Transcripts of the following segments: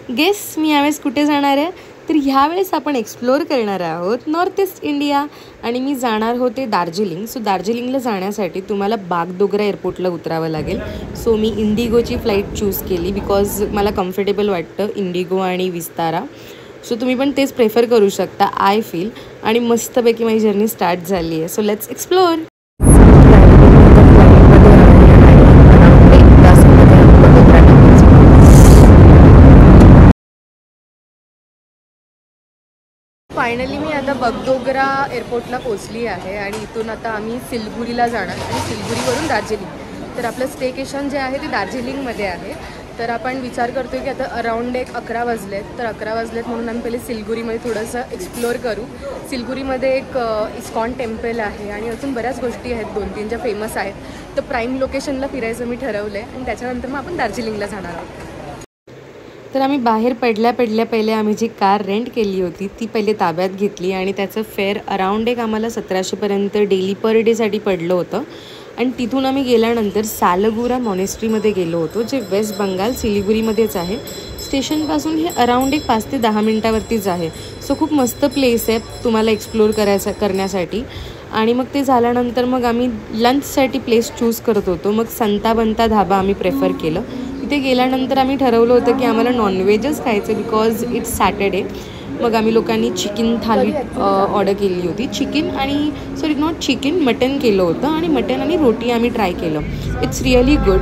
Guess मी यावेळेस कुठे जाणार आहे? तर ह्यावेळेस आपण एक्सप्लोअर करणार आहोत नॉर्थ ईस्ट इंडिया आणि मी जाणार होते दार्जिलिंग. सो दार्जिलिंगला जाण्यासाठी तुम्हाला बागडोगरा एअरपोर्टला उतरावं लागेल. सो मी इंडिगोची फ्लाईट चूज केली बिकॉज मला कम्फर्टेबल वाटतं इंडिगो आणि विस्तारा. सो तुम्ही पण तेच प्रेफर करू शकता आय फील. आणि मस्तपैकी माझी जर्नी स्टार्ट झाली आहे. So let's explore. फायनली मी आता बागडोगरा एअरपोर्टला पोचली आहे आणि इथून आता आम्ही सिलगुरीला जाणार आणि सिलगुरीवरून दार्जिलिंग. तर आपलं स्टेकेशन जे आहे ते दार्जिलिंगमध्ये आहे. तर आपण विचार करतो आहे की आता अराऊंड 11 वाजलेत. तर 11 वाजलेत म्हणून आम्ही पहिले सिलगुरीमध्ये थोडंसं एक्सप्लोअर करू. सिलगुरीमध्ये एक इस्कॉन टेम्पल आहे आणि अजून बऱ्याच गोष्टी आहेत 2-3 ज्या फेमस आहेत. तर प्राईम लोकेशनला फिरायचं मी ठरवलं आहे आणि त्याच्यानंतर मग आपण दार्जिलिंगला जाणार आहोत. तर आम्ही बाहेर पडल्या पहिले आम्ही जी कार रेंट केली होती ती पहिले ताब्यात घेतली आणि त्याचं फेअर अराऊंड एक आम्हाला 1700पर्यंत डेली पर डेसाठी पडलं होतं. आणि तिथून आम्ही गेल्यानंतर सालगुरा मॉनेस्ट्रीमध्ये गेलो होतो जे वेस्ट बंगाल सिलिगुरीमध्येच आहे. स्टेशनपासून हे अराऊंड एक 5 ते 10 मिनटावरतीच आहे. सो खूप मस्त प्लेस आहे तुम्हाला एक्सप्लोअर करण्यासाठी. आणि मग ते झाल्यानंतर मग आम्ही लंचसाठी प्लेस चूज करत होतो. मग संता बनता धाबा आम्ही प्रेफर केलं. तिथे गेल्यानंतर आम्ही ठरवलं होतं की आम्हाला नॉनव्हेजच खायचं बिकॉज इट्स सॅटर्डे. मग आम्ही लोकांनी चिकन थाली ऑर्डर केली होती. मटन केलं होतं आणि मटन आणि रोटी आम्ही ट्राय केलं. It's really good.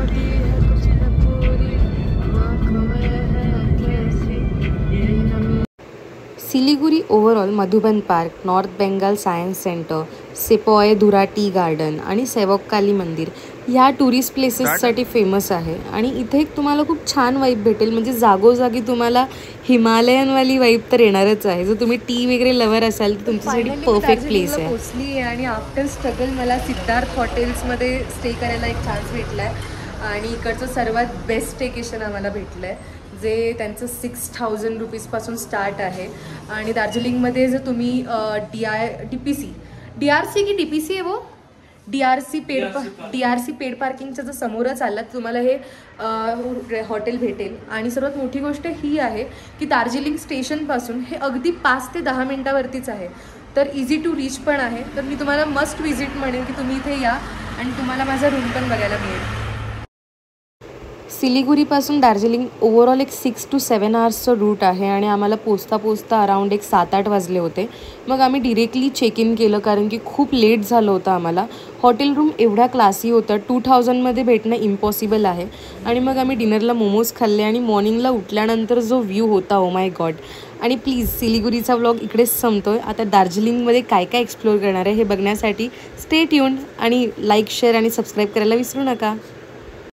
Siliguri overall Madhuban park, north Bengal science centre, Sepoy Dhura tea garden आणि सेवक्काली मंदिर ह्या टुरिस्ट प्लेसेससाठी फेमस आहे. आणि इथे एक तुम्हाला खूप छान वाईब भेटेल. म्हणजे जागोजागी तुम्हाला हिमालयनवाली वाईब तर येणारच आहे. जर तुम्ही टी वगैरे लवर असाल तर तुमच्यासाठी परफेक्ट प्लेस आहे. पोचली आहे आणि आफ्टर स्ट्रगल मला सिद्धार्थ हॉटेल्समध्ये स्टे करायला एक चान्स भेटला आहे. आणि इकडचं सर्वात बेस्ट स्टेकेशन आम्हाला भेटलं आहे जे त्यांचं 6000 रुपीजपासून स्टार्ट आहे. आणि दार्जिलिंगमध्ये जर तुम्ही DRC की DPC आहे वो DRC पेड पार्किंगच्या जर समोरच आलात तुम्हाला हे हॉटेल भेटेल. आणि सर्वात मोठी गोष्ट ही आहे की दार्जिलिंग स्टेशनपासून हे अगदी 5 ते 10 मिनटावरतीच आहे. तर इझी टू रीच पण आहे. तर मी तुम्हाला मस्ट विजिट म्हणेन की तुम्ही इथे या आणि तुम्हाला माझा रूम पण बघायला मिळेल. सिलिगुरीपासून दार्जिलिंग ओव्हरऑल एक 6 to 7 आवर्सचं रूट आहे आणि आम्हाला पोचता अराऊंड एक 7-8 वाजले होते. मग आम्ही डिरेक्टली चेक इन केलं कारण की खूप लेट झालं होतं आम्हाला. हॉटेल रूम एवढा क्लासी होता 2000मध्ये भेटणं इम्पॉसिबल आहे. आणि मग आम्ही डिनरला मोमोज खाल्ले आणि मॉर्निंगला उठल्यानंतर जो व्ह्यू होता ओ माय गॉड. आणि प्लीज सिलिगुरीचा व्लॉग इकडेच संपतोय. आता दार्जिलिंगमध्ये काय काय एक्सप्लोअर करणार आहे हे बघण्यासाठी स्टे ट्यून्ड आणि लाईक शेअर आणि सबस्क्राईब करायला विसरू नका.